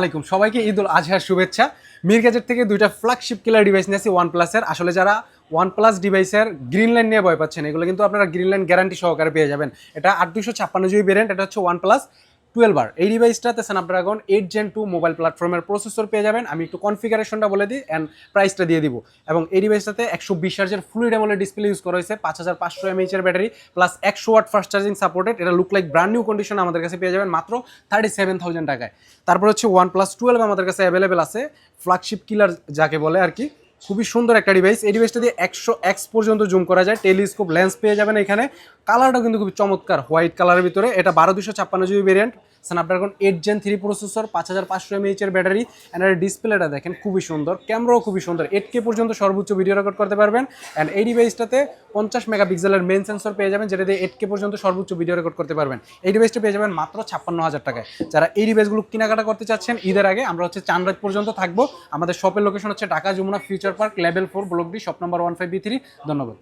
আসসালামাইকুম সবাইকে ঈদুল আজহার শুভেচ্ছা। মির গ্যাজেট থেকে দুইটা ফ্ল্যাগশিপ কিলার ডিভাইস নিয়েছি ওয়ানপ্লাসের। আসলে যারা ওয়ানপ্লাস ডিভাইসের গ্রিন লাইন নিয়ে ভয় পাচ্ছেন, এগুলো কিন্তু আপনারা গ্রিন লাইন গ্যারান্টি সহকারে পেয়ে যাবেন। এটা 8256 ভেরিয়েন্ট, এটা হচ্ছে ওয়ানপ্লাস 12R। এই ডিভাইসটাতে স্ন্যাপড্রাগন 8 Gen 2 মোবাইল প্ল্যাটফর্মের প্রসেসর পেয়ে যাবেন। আমি একটু কনফিগারেশনটা বলে দিই অ্যান্ড প্রাইসটা দিয়ে দিব। এবং এই ডিভাইসটাতে 120 Hz fluid AMOLED display use করা হয়েছে, 5500 mAh battery plus 100 watt fast charging supported. এটা look like brand new condition আমাদের কাছে পেয়ে যাবেন মাত্র 37,000 টাকায়। তারপর হচ্ছে OnePlus 12 আমাদের কাছে অ্যাভেলেবেল আছে, ফ্ল্যাগশিপ কিলার যাকে বলে আর কি। খুবই সুন্দর একটা ডিভাইস। এই ডিভাইসটা দিয়ে 100x পর্যন্ত জুম করা যায়, টেলিস্কোপ লেন্স পেয়ে যাবেন এখানে। কালারটাও কিন্তু খুবই চমৎকার, হোয়াইট কালারের ভিতরে। এটা 12256 variant, Snapdragon 8 Gen 3 processor, 5500 mAh battery. And এর ডিসপ্লেটা দেখেন খুবই সুন্দর, ক্যামেরাও খুবই সুন্দর, 8K পর্যন্ত সর্বোচ্চ ভিডিও রেকর্ড করতে পারবেন। অ্যান্ড এই ডিভাইসটাতে 50 মেগাপিক্সেলের মেইন সেন্সর পেয়ে যাবেন, যেটা দিয়ে 8K পর্যন্ত সর্বোচ্চ ভিডিও রেকর্ড করতে পারবেন। এই ডিভাইসটা পেয়ে যাবেন মাত্র 56,000 টাকায়। যারা এই ডিভাইসগুলো কেনাকাটা করতে চাচ্ছেন ঈদের আগে, আমরা হচ্ছে চাঁদরাত পর্যন্ত থাকবো। আমাদের শপের লোকেশন হচ্ছে Dhaka Jamuna future park, level 4, block D, shop number 15B3। ধন্যবাদ।